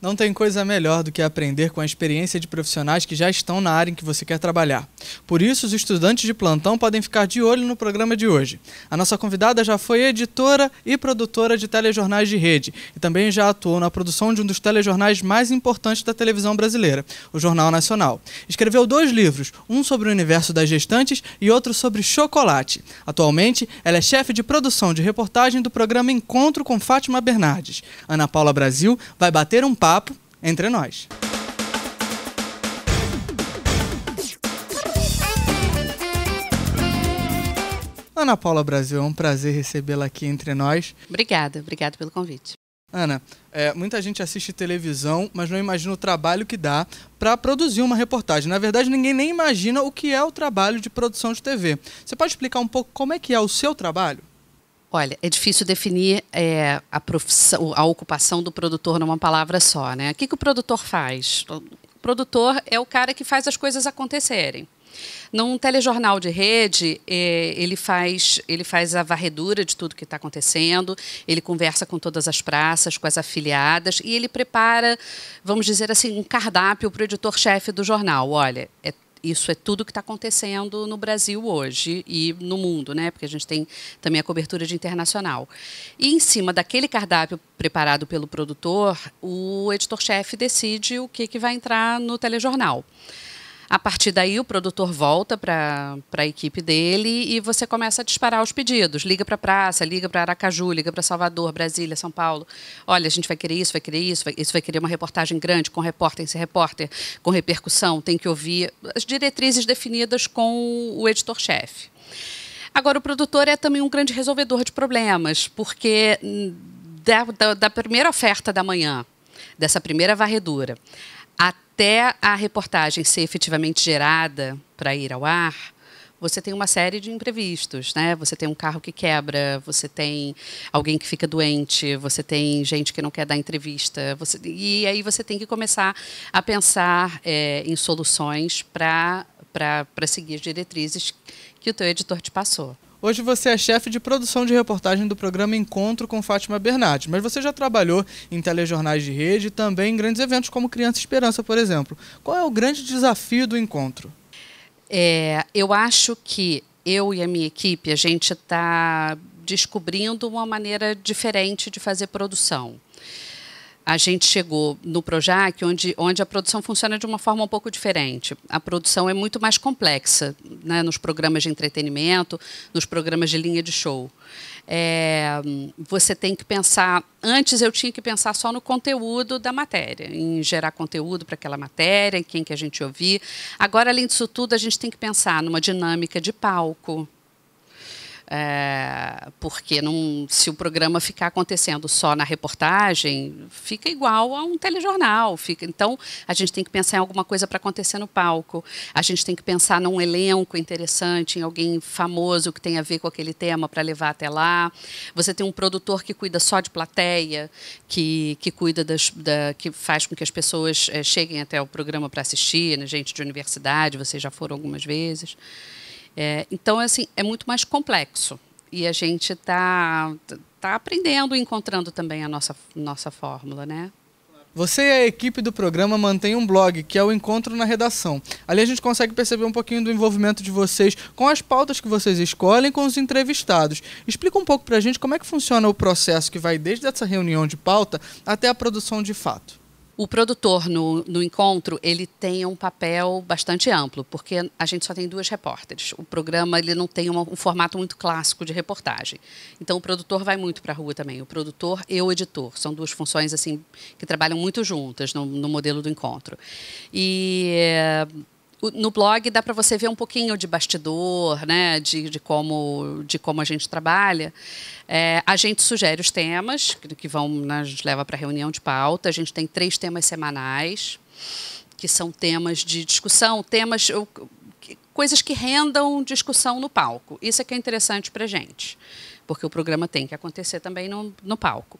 Não tem coisa melhor do que aprender com a experiência de profissionais que já estão na área em que você quer trabalhar. Por isso, os estudantes de plantão podem ficar de olho no programa de hoje. A nossa convidada já foi editora e produtora de telejornais de rede e também já atuou na produção de um dos telejornais mais importantes da televisão brasileira, o Jornal Nacional. Escreveu 2 livros, um sobre o universo das gestantes e outro sobre chocolate. Atualmente, ela é chefe de produção de reportagem do programa Encontro com Fátima Bernardes. Ana Paula Brasil vai bater um papo entre nós. Ana Paula Brasil, é um prazer recebê-la aqui entre nós. Obrigada pelo convite. Ana, muita gente assiste televisão, mas não imagina o trabalho que dá para produzir uma reportagem. Na verdade, ninguém nem imagina o que é o trabalho de produção de TV. Você pode explicar um pouco como é que é o seu trabalho? Olha, é difícil definir a profissão, a ocupação do produtor numa palavra só, né? O que o produtor faz? O produtor é o cara que faz as coisas acontecerem. Num telejornal de rede, ele faz a varredura de tudo que está acontecendo, ele conversa com todas as praças, com as afiliadas, e ele prepara, vamos dizer assim, um cardápio para o editor-chefe do jornal. Olha, isso é tudo que está acontecendo no Brasil hoje e no mundo, né? Porque a gente tem também a cobertura de internacional. E em cima daquele cardápio preparado pelo produtor, o editor-chefe decide o que vai entrar no telejornal. A partir daí, o produtor volta para a equipe dele e você começa a disparar os pedidos. Liga para a praça, liga para Aracaju, liga para Salvador, Brasília, São Paulo. Olha, a gente vai querer isso, vai querer isso, isso vai querer uma reportagem grande, com repórter, sem repórter, com repercussão, tem que ouvir as diretrizes definidas com o editor-chefe. Agora, o produtor é também um grande resolvedor de problemas, porque da primeira oferta da manhã, dessa primeira varredura, até a reportagem ser efetivamente gerada para ir ao ar, você tem uma série de imprevistos, né? Você tem um carro que quebra, você tem alguém que fica doente, você tem gente que não quer dar entrevista, e aí você tem que começar a pensar em soluções para seguir as diretrizes que o teu editor te passou. Hoje você é chefe de produção de reportagem do programa Encontro com Fátima Bernardes, mas você já trabalhou em telejornais de rede e também em grandes eventos como Criança Esperança, por exemplo. Qual é o grande desafio do Encontro? Eu acho que eu e a minha equipe, a gente está descobrindo uma maneira diferente de fazer produção. A gente chegou no Projac, onde a produção funciona de uma forma um pouco diferente. A produção é muito mais complexa, né, nos programas de entretenimento, nos programas de linha de show. Você tem que pensar... Antes eu tinha que pensar só no conteúdo da matéria, em gerar conteúdo para aquela matéria, em quem que a gente ouvir. Agora, além disso tudo, a gente tem que pensar numa dinâmica de palco. Porque se o programa ficar acontecendo só na reportagem, fica igual a um telejornal. Então, a gente tem que pensar em alguma coisa para acontecer no palco. A gente tem que pensar num elenco interessante, em alguém famoso que tenha a ver com aquele tema para levar até lá. Você tem um produtor que cuida só de plateia, que cuida que faz com que as pessoas cheguem até o programa para assistir, né? Gente de universidade, vocês já foram algumas vezes. Então, assim, é muito mais complexo. E a gente está aprendendo e encontrando também a nossa fórmula, né? Você e a equipe do programa mantêm um blog, que é o Encontro na Redação. Ali a gente consegue perceber um pouquinho do envolvimento de vocês com as pautas que vocês escolhem, com os entrevistados. Explica um pouco para a gente como é que funciona o processo que vai desde essa reunião de pauta até a produção de fato. O produtor no Encontro, ele tem um papel bastante amplo, porque a gente só tem 2 repórteres. O programa ele não tem um formato muito clássico de reportagem. Então, o produtor vai muito para a rua também. O produtor e o editor. São 2 funções assim, que trabalham muito juntas no modelo do Encontro. No blog dá para você ver um pouquinho de bastidor, né, de como a gente trabalha. A gente sugere os temas que a gente leva para a reunião de pauta. A gente tem 3 temas semanais, que são temas de discussão, coisas que rendam discussão no palco. Isso é que é interessante para a gente, porque o programa tem que acontecer também no palco.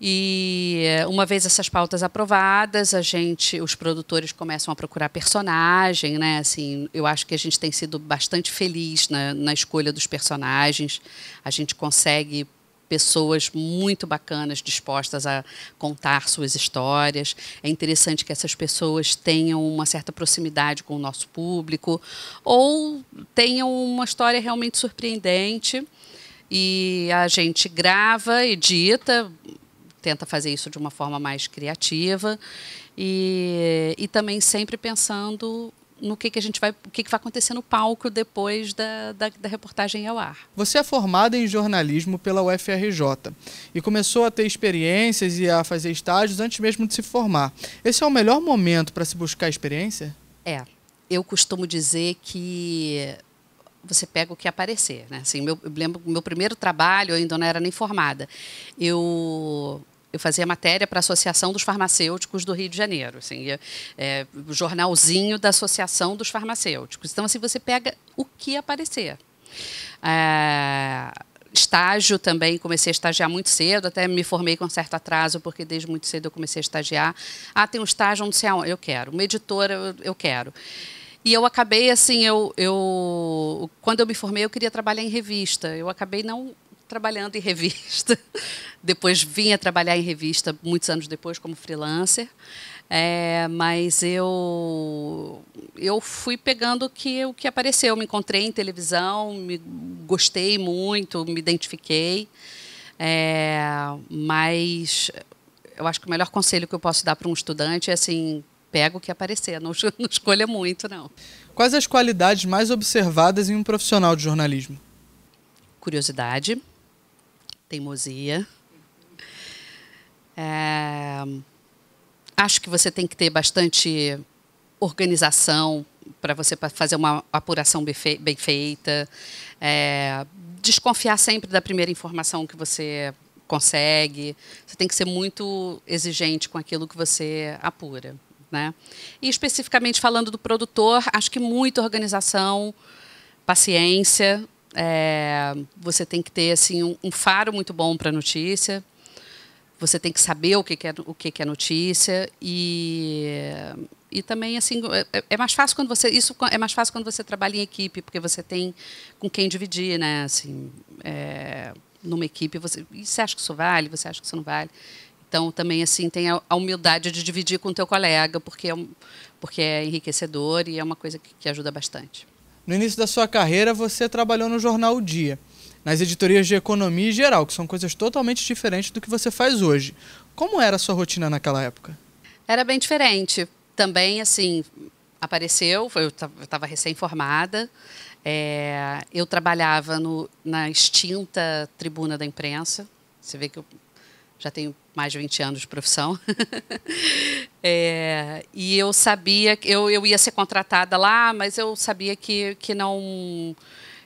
E uma vez essas pautas aprovadas, os produtores começam a procurar personagem, né? Assim, eu acho que a gente tem sido bastante feliz na escolha dos personagens. A gente consegue pessoas muito bacanas dispostas a contar suas histórias. É interessante que essas pessoas tenham uma certa proximidade com o nosso público ou tenham uma história realmente surpreendente. E a gente grava, edita, tenta fazer isso de uma forma mais criativa e também sempre pensando no que a gente vai, o que vai acontecer no palco depois da reportagem ao ar. Você é formada em jornalismo pela UFRJ e começou a ter experiências e a fazer estágios antes mesmo de se formar. Esse é o melhor momento para se buscar experiência? É. Eu costumo dizer que você pega o que aparecer, né? Assim, eu lembro meu primeiro trabalho, eu ainda não era nem formada. Eu fazia matéria para a Associação dos Farmacêuticos do Rio de Janeiro, assim, o jornalzinho da Associação dos Farmacêuticos. Então, assim, você pega o que aparecer. Estágio também, comecei a estagiar muito cedo, até me formei com certo atraso, porque desde muito cedo eu comecei a estagiar. Tem um estágio, não sei aonde, eu quero. Uma editora, eu quero. E eu acabei, assim, quando eu me formei, eu queria trabalhar em revista. Eu acabei não trabalhando em revista. Depois vim a trabalhar em revista, muitos anos depois, como freelancer. Mas eu fui pegando o que apareceu. Me encontrei em televisão, gostei muito, me identifiquei. Mas eu acho que o melhor conselho que eu posso dar para um estudante é assim: pega o que aparecer, não escolha muito, não. Quais as qualidades mais observadas em um profissional de jornalismo? Curiosidade, teimosia. Acho que você tem que ter bastante organização para você fazer uma apuração bem feita. Desconfiar sempre da primeira informação que você consegue. Você tem que ser muito exigente com aquilo que você apura, né? E especificamente falando do produtor, acho que muita organização, paciência. Você tem que ter assim, um faro muito bom para a notícia. Você tem que saber o que é notícia e também assim é mais fácil quando você trabalha em equipe, porque você tem com quem dividir, né? Assim, numa equipe você acha que isso vale, você acha que isso não vale. Então também assim tem a humildade de dividir com o teu colega, porque é enriquecedor e é uma coisa que ajuda bastante. No início da sua carreira, você trabalhou no jornal O Dia, nas editorias de economia e geral, que são coisas totalmente diferentes do que você faz hoje. Como era a sua rotina naquela época? Era bem diferente. Também, assim, apareceu, eu estava recém-formada, eu trabalhava na extinta Tribuna da Imprensa. Você vê que eu já tenho mais de 20 anos de profissão. E eu sabia que eu ia ser contratada lá, mas eu sabia que não...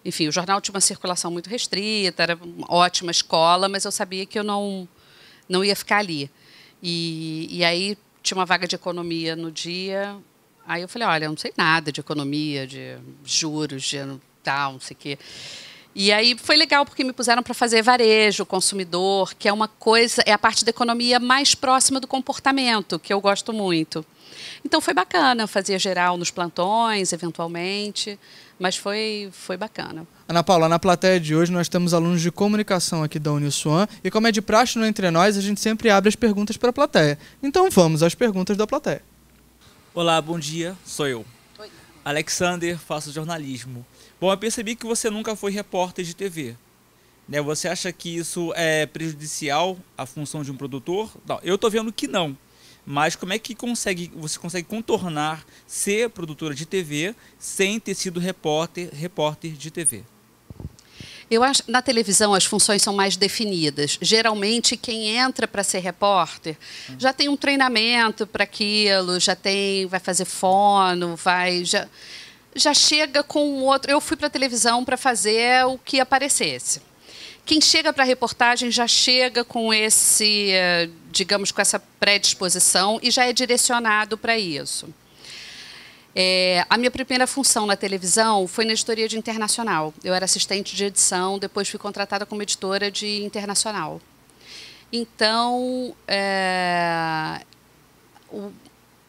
Enfim, o jornal tinha uma circulação muito restrita, era uma ótima escola, mas eu sabia que eu não ia ficar ali. E aí tinha uma vaga de economia no Dia. Aí eu falei, olha, eu não sei nada de economia, de juros, de tal, não sei o quê. E aí foi legal porque me puseram para fazer varejo, consumidor, que é uma coisa, é a parte da economia mais próxima do comportamento, que eu gosto muito. Então foi bacana, eu fazia geral nos plantões, eventualmente, mas foi bacana. Ana Paula, na plateia de hoje nós temos alunos de comunicação aqui da Uniswan e como é de praxe no Entre Nós, a gente sempre abre as perguntas para a plateia. Então vamos às perguntas da plateia. Olá, bom dia, sou eu. Oi. Alexander, faço jornalismo. Bom, eu percebi que você nunca foi repórter de TV. Né? Você acha que isso é prejudicial à função de um produtor? Não, eu estou vendo que não. Mas como é que você consegue contornar ser produtora de TV sem ter sido repórter de TV? Eu acho que na televisão as funções são mais definidas. Geralmente quem entra para ser repórter já tem um treinamento para aquilo, vai fazer fono, já chega com outro. Eu fui para a televisão para fazer o que aparecesse. Quem chega para a reportagem já chega com digamos, com essa predisposição e já é direcionado para isso. A minha primeira função na televisão foi na editoria de internacional. Eu era assistente de edição, depois fui contratada como editora de internacional. Então,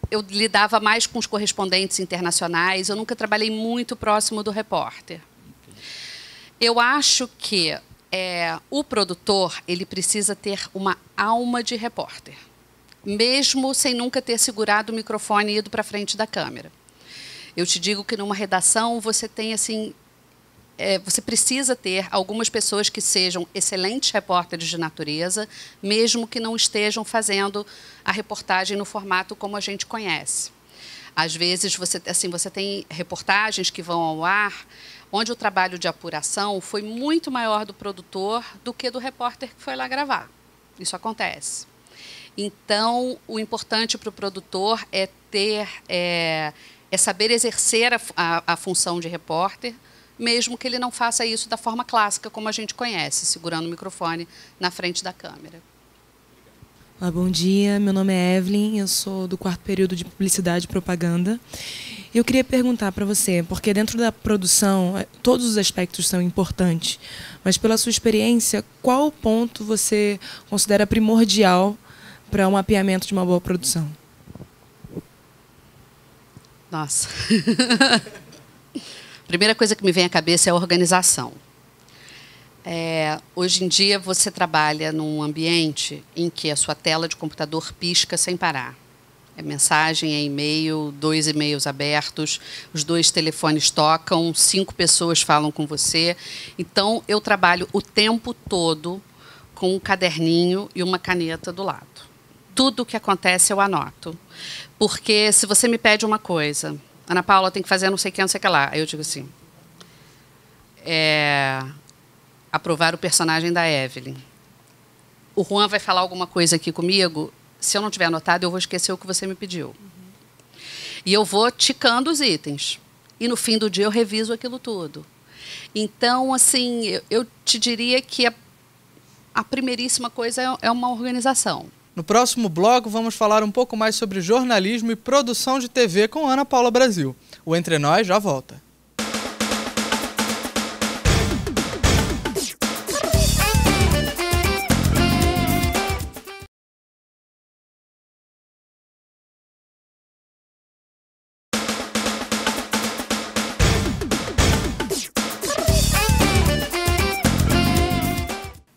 eu lidava mais com os correspondentes internacionais, eu nunca trabalhei muito próximo do repórter. Eu acho que O produtor, ele precisa ter uma alma de repórter, mesmo sem nunca ter segurado o microfone e ido para frente da câmera. Eu te digo que numa redação você tem assim, você precisa ter algumas pessoas que sejam excelentes repórteres de natureza, mesmo que não estejam fazendo a reportagem no formato como a gente conhece. Às vezes você tem reportagens que vão ao ar onde o trabalho de apuração foi muito maior do produtor do que do repórter que foi lá gravar. Isso acontece. Então, o importante para o produtor é saber exercer a função de repórter, mesmo que ele não faça isso da forma clássica, como a gente conhece, segurando o microfone na frente da câmera. Olá, bom dia, meu nome é Evelyn, eu sou do 4º período de Publicidade e Propaganda. Eu queria perguntar para você, porque dentro da produção, todos os aspectos são importantes, mas pela sua experiência, qual ponto você considera primordial para o mapeamento de uma boa produção? Nossa. A primeira coisa que me vem à cabeça é a organização. Hoje em dia, você trabalha num ambiente em que a sua tela de computador pisca sem parar. É mensagem, é e-mail, 2 e-mails abertos, os 2 telefones tocam, 5 pessoas falam com você. Então, eu trabalho o tempo todo com um caderninho e uma caneta do lado. Tudo o que acontece eu anoto. Porque se você me pede uma coisa, Ana Paula tem que fazer não sei o que, não sei o que lá. Aí eu digo assim, aprovar o personagem da Evelyn. O Juan vai falar alguma coisa aqui comigo, se eu não tiver anotado, eu vou esquecer o que você me pediu. E eu vou ticando os itens. E no fim do dia eu reviso aquilo tudo. Então, assim, eu te diria que a primeiríssima coisa é uma organização. No próximo bloco, vamos falar um pouco mais sobre jornalismo e produção de TV com Ana Paula Brasil. O Entre Nós já volta.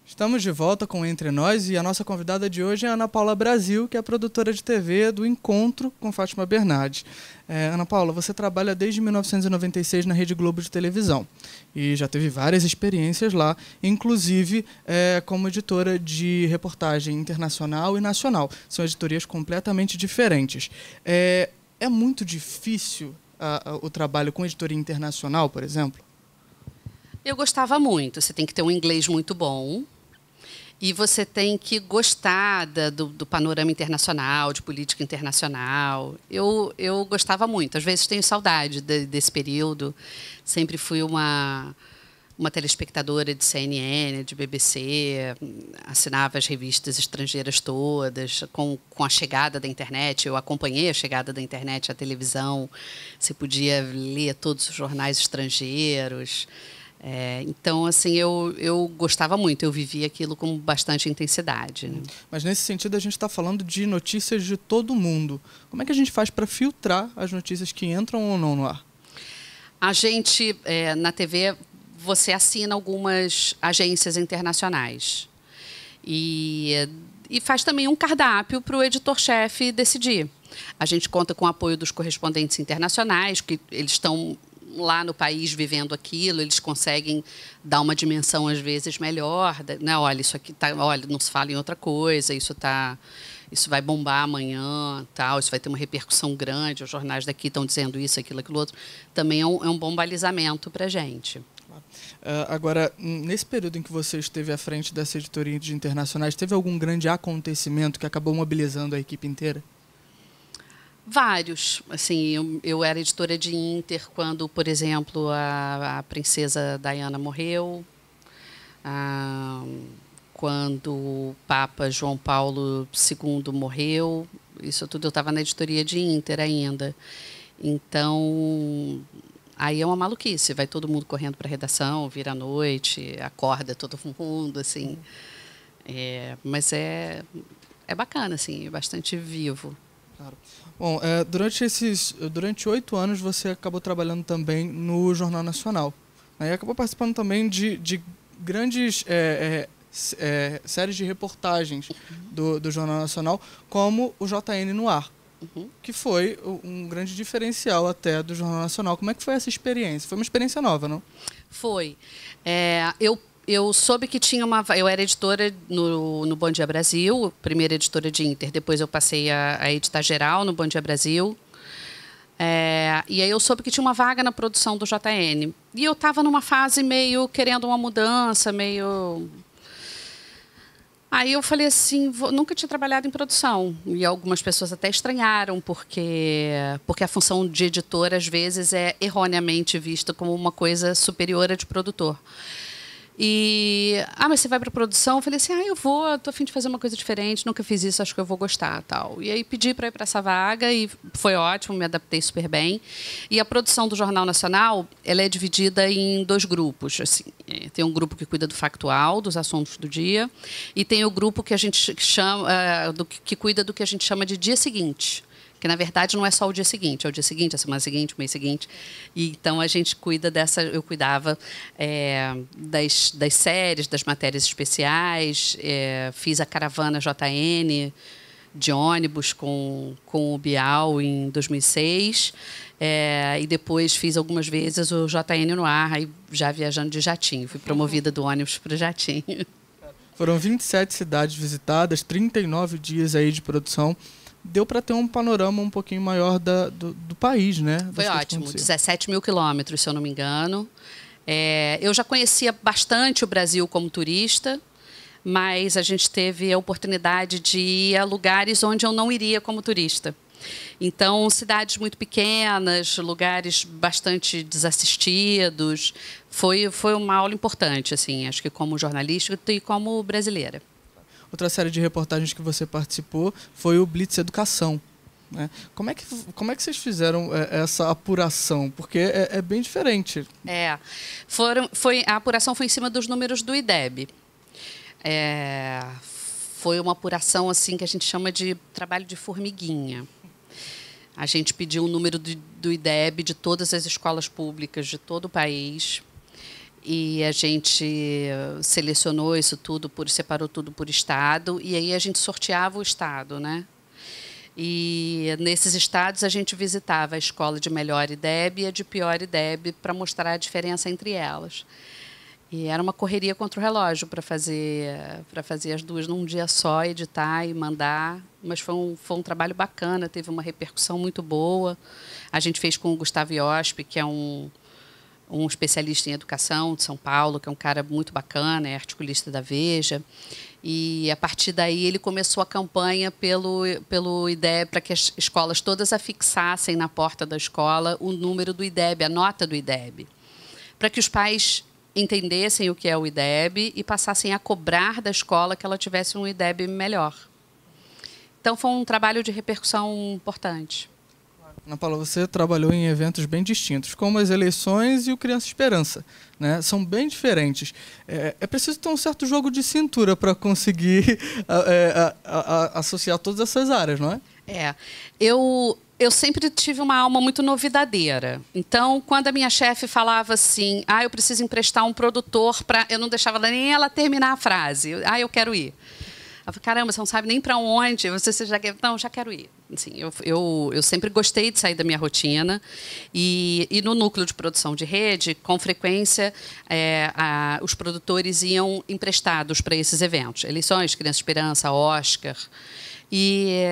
Estamos de volta com Entre Nós e a nossa convidada de hoje é a Ana Paula Brasil, que é a produtora de TV do Encontro com Fátima Bernardes. Ana Paula, você trabalha desde 1996 na Rede Globo de televisão e já teve várias experiências lá, inclusive como editora de reportagem internacional e nacional. São editorias completamente diferentes. É muito difícil o trabalho com editoria internacional, por exemplo? Eu gostava muito. Você tem que ter um inglês muito bom. E você tem que gostar do panorama internacional, de política internacional. Eu gostava muito. Às vezes tenho saudade desse período. Sempre fui uma telespectadora de CNN, de BBC. Assinava as revistas estrangeiras todas. Com a chegada da internet, eu acompanhei a chegada da internet à televisão. Você podia ler todos os jornais estrangeiros. Então, assim, eu gostava muito, eu vivia aquilo com bastante intensidade. Né? Mas, nesse sentido, a gente está falando de notícias de todo mundo. Como é que a gente faz para filtrar as notícias que entram ou não no ar? A gente, na TV, você assina algumas agências internacionais. E faz também um cardápio para o editor-chefe decidir. A gente conta com o apoio dos correspondentes internacionais, que eles estão lá no país vivendo aquilo, eles conseguem dar uma dimensão às vezes melhor, né? Olha, isso aqui tá, olha, não se fala em outra coisa, isso vai bombar amanhã, tal, isso vai ter uma repercussão grande, os jornais daqui estão dizendo isso, aquilo outro. Também é um bom balizamento para a gente. Agora, nesse período em que você esteve à frente dessa editoria de internacionais, teve algum grande acontecimento que acabou mobilizando a equipe inteira? Vários. Assim, eu era editora de Inter quando, por exemplo, a princesa Diana morreu, quando o Papa João Paulo II morreu. Isso tudo eu estava na editoria de Inter ainda. Então, aí é uma maluquice. Vai todo mundo correndo para a redação, vira à noite, acorda todo mundo, assim. Mas é bacana, assim, é bastante vivo. Claro. Bom, durante 8 anos você acabou trabalhando também no Jornal Nacional. Né? E acabou participando também de grandes séries de reportagens do Jornal Nacional, como o JN no Ar, que foi um grande diferencial até do Jornal Nacional. Como é que foi essa experiência? Foi uma experiência nova, não? Foi. Eu soube que tinha uma... Eu era editora no Bom Dia Brasil, primeira editora de Inter. Depois eu passei a editar geral no Bom Dia Brasil. E aí eu soube que tinha uma vaga na produção do JN. E eu estava numa fase meio querendo uma mudança, meio... Aí eu falei assim, nunca tinha trabalhado em produção. E algumas pessoas até estranharam, porque a função de editor, às vezes, é erroneamente vista como uma coisa superior à de produtor. Mas você vai para a produção? Eu falei assim, eu vou, estou a fim de fazer uma coisa diferente, nunca fiz isso, acho que eu vou gostar, tal. E aí pedi para ir para essa vaga e foi ótimo, me adaptei super bem. E a produção do Jornal Nacional, ela é dividida em 2 grupos. Assim, tem um grupo que cuida do factual, dos assuntos do dia, e tem o grupo que a gente chama, que cuida do que a gente chama de dia seguinte. Que, na verdade, não é só o dia seguinte, é o dia seguinte, a semana seguinte, o mês seguinte. E, então, a gente cuida eu cuidava das séries, das matérias especiais, fiz a caravana JN de ônibus com o Bial em 2006, e depois fiz algumas vezes o JN no Ar, aí já viajando de jatinho. Fui promovida do ônibus para o jatinho. Foram 27 cidades visitadas, 39 dias aí de produção. Deu para ter um panorama um pouquinho maior do país, né? Foi ótimo, 17 mil quilômetros, se eu não me engano. Eu já conhecia bastante o Brasil como turista, mas a gente teve a oportunidade de ir a lugares onde eu não iria como turista. Então, cidades muito pequenas, lugares bastante desassistidos. Foi uma aula importante, assim, acho que como jornalista e como brasileira. Outra série de reportagens que você participou foi o Blitz Educação, né? Como é que vocês fizeram essa apuração? Porque é bem diferente. A apuração foi em cima dos números do IDEB. Foi uma apuração assim que a gente chama de trabalho de formiguinha. A gente pediu o número do IDEB de todas as escolas públicas de todo o país. E a gente selecionou isso tudo, separou tudo por estado, e aí a gente sorteava o estado, né? E nesses estados a gente visitava a escola de melhor IDEB e a de pior IDEB para mostrar a diferença entre elas. E era uma correria contra o relógio para fazer as duas num dia só, editar e mandar. Mas foi um trabalho bacana, teve uma repercussão muito boa. A gente fez com o Gustavo Iosp, que é um especialista em educação de São Paulo, que é um cara muito bacana, é articulista da Veja. E, a partir daí, ele começou a campanha pelo IDEB, para que as escolas todas afixassem na porta da escola o número do IDEB, a nota do IDEB, para que os pais entendessem o que é o IDEB e passassem a cobrar da escola que ela tivesse um IDEB melhor. Então, foi um trabalho de repercussão importante. Ana Paula, você trabalhou em eventos bem distintos, como as eleições e o Criança Esperança, né? São bem diferentes. É preciso ter um certo jogo de cintura para conseguir associar todas essas áreas, não é? Eu sempre tive uma alma muito novidadeira. Então, quando a minha chefe falava assim, eu preciso emprestar um produtor para... Eu não deixava nem ela terminar a frase. Eu quero ir. Eu falei, caramba, você não sabe nem para onde, você já quer... Não, já quero ir. Assim, eu sempre gostei de sair da minha rotina e no núcleo de produção de rede, com frequência, os produtores iam emprestados para esses eventos. Eleições, Criança Esperança, Oscar. E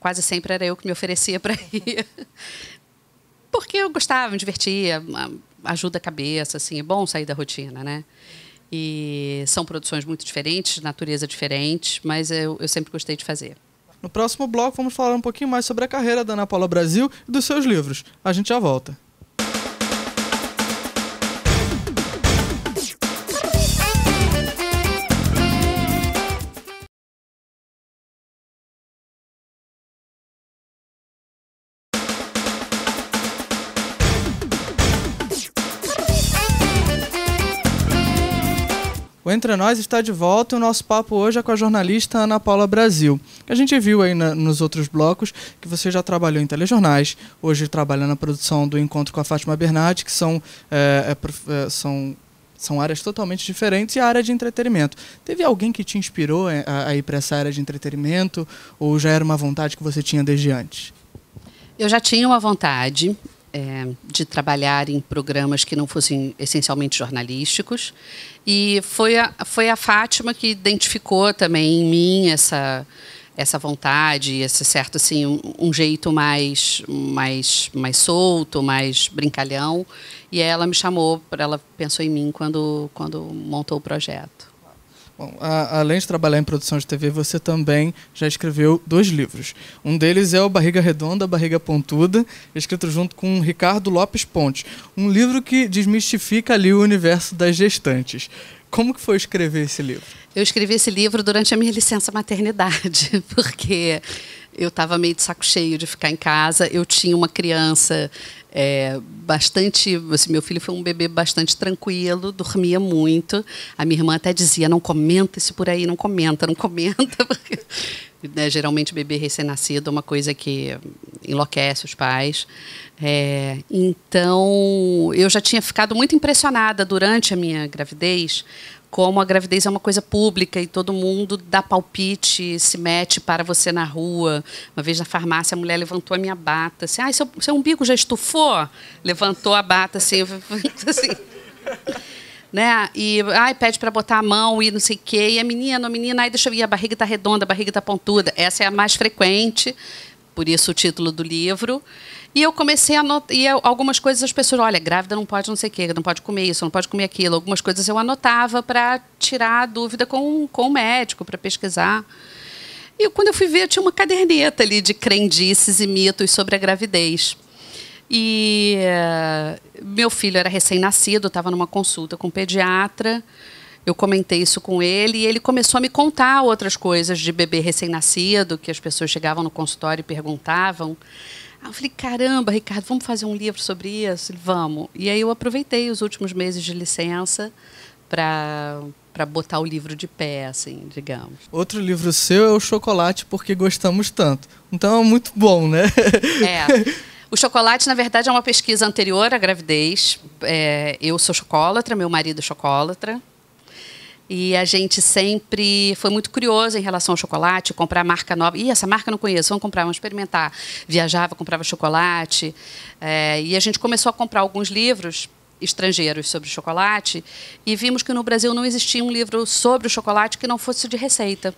quase sempre era eu que me oferecia para ir. Porque eu gostava, me divertia, ajuda a cabeça, assim, é bom sair da rotina, né? E são produções muito diferentes, de natureza diferente, mas eu sempre gostei de fazer. No próximo bloco, vamos falar um pouquinho mais sobre a carreira da Ana Paula Brasil e dos seus livros. A gente já volta. O Entre Nós está de volta e o nosso papo hoje é com a jornalista Ana Paula Brasil. A gente viu aí nos outros blocos que você já trabalhou em telejornais, hoje trabalha na produção do Encontro com a Fátima Bernardi, que são São áreas totalmente diferentes e a área de entretenimento. Teve alguém que te inspirou a ir para essa área de entretenimento ou já era uma vontade que você tinha desde antes? Eu já tinha uma vontade de trabalhar em programas que não fossem essencialmente jornalísticos. E foi a Fátima que identificou também em mim essa vontade, esse certo assim, um jeito mais solto, mais brincalhão. E ela me chamou, ela pensou em mim quando montou o projeto. Bom, além de trabalhar em produção de TV, você também já escreveu 2 livros. Um deles é o Barriga Redonda, Barriga Pontuda, escrito junto com Ricardo Lopes Pontes. Um livro que desmistifica ali o universo das gestantes. Como que foi escrever esse livro? Eu escrevi esse livro durante a minha licença maternidade, porque eu estava meio de saco cheio de ficar em casa. Eu tinha uma criança bastante... Assim, meu filho foi um bebê bastante tranquilo, dormia muito. A minha irmã até dizia, não comenta isso por aí, não comenta. Porque, né, geralmente, bebê recém-nascido é uma coisa que enlouquece os pais. Então, eu já tinha ficado muito impressionada durante a minha gravidez, como a gravidez é uma coisa pública e todo mundo dá palpite, se mete para você na rua. Uma vez na farmácia, a mulher levantou a minha bata. Assim, seu umbigo já estufou? Levantou a bata, assim. assim né? E pede para botar a mão e não sei o quê. E a menina, deixa eu ver, a barriga está redonda, a barriga está pontuda. Essa é a mais frequente, por isso o título do livro. E eu comecei a anotar, e algumas coisas as pessoas, olha, grávida não pode não sei o quê, não pode comer isso, não pode comer aquilo. Algumas coisas eu anotava para tirar a dúvida com o médico, para pesquisar. E quando eu fui ver, eu tinha uma caderneta ali de crendices e mitos sobre a gravidez. E meu filho era recém-nascido, estava numa consulta com um pediatra. Eu comentei isso com ele e ele começou a me contar outras coisas de bebê recém-nascido, que as pessoas chegavam no consultório e perguntavam. Aí eu falei, caramba, Ricardo, vamos fazer um livro sobre isso? Ele, vamos. E aí eu aproveitei os últimos meses de licença para botar o livro de pé, assim, digamos. Outro livro seu é o Chocolate Porque Gostamos Tanto. Então é muito bom, né? O chocolate, na verdade, é uma pesquisa anterior à gravidez. Eu sou chocolatra, meu marido é chocolatra. E a gente sempre foi muito curioso em relação ao chocolate, comprar marca nova. Essa marca eu não conheço, vamos comprar, vamos experimentar. Viajava, comprava chocolate. E a gente começou a comprar alguns livros estrangeiros sobre chocolate e vimos que no Brasil não existia um livro sobre o chocolate que não fosse de receita.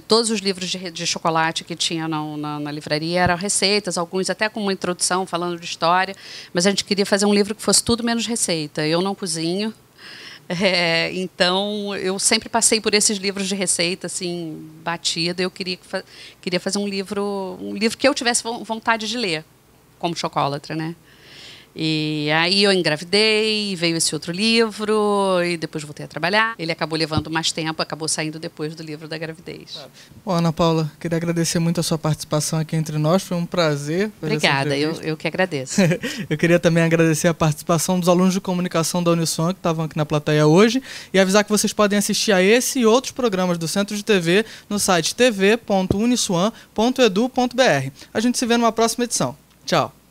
Todos os livros de chocolate que tinha na livraria eram receitas, alguns até com uma introdução falando de história, mas a gente queria fazer um livro que fosse tudo menos receita. Eu não cozinho. Então, eu sempre passei por esses livros de receita, assim, batida. Eu queria fazer um livro que eu tivesse vontade de ler, como chocolatra, né? E aí eu engravidei, veio esse outro livro e depois voltei a trabalhar. Ele acabou levando mais tempo, acabou saindo depois do livro da gravidez. Bom, Ana Paula, queria agradecer muito a sua participação aqui entre nós, foi um prazer. Obrigada, eu que agradeço. Eu queria também agradecer a participação dos alunos de comunicação da Unisuan que estavam aqui na plateia hoje e avisar que vocês podem assistir a esse e outros programas do Centro de TV no site tv.unisuan.edu.br. A gente se vê numa próxima edição. Tchau!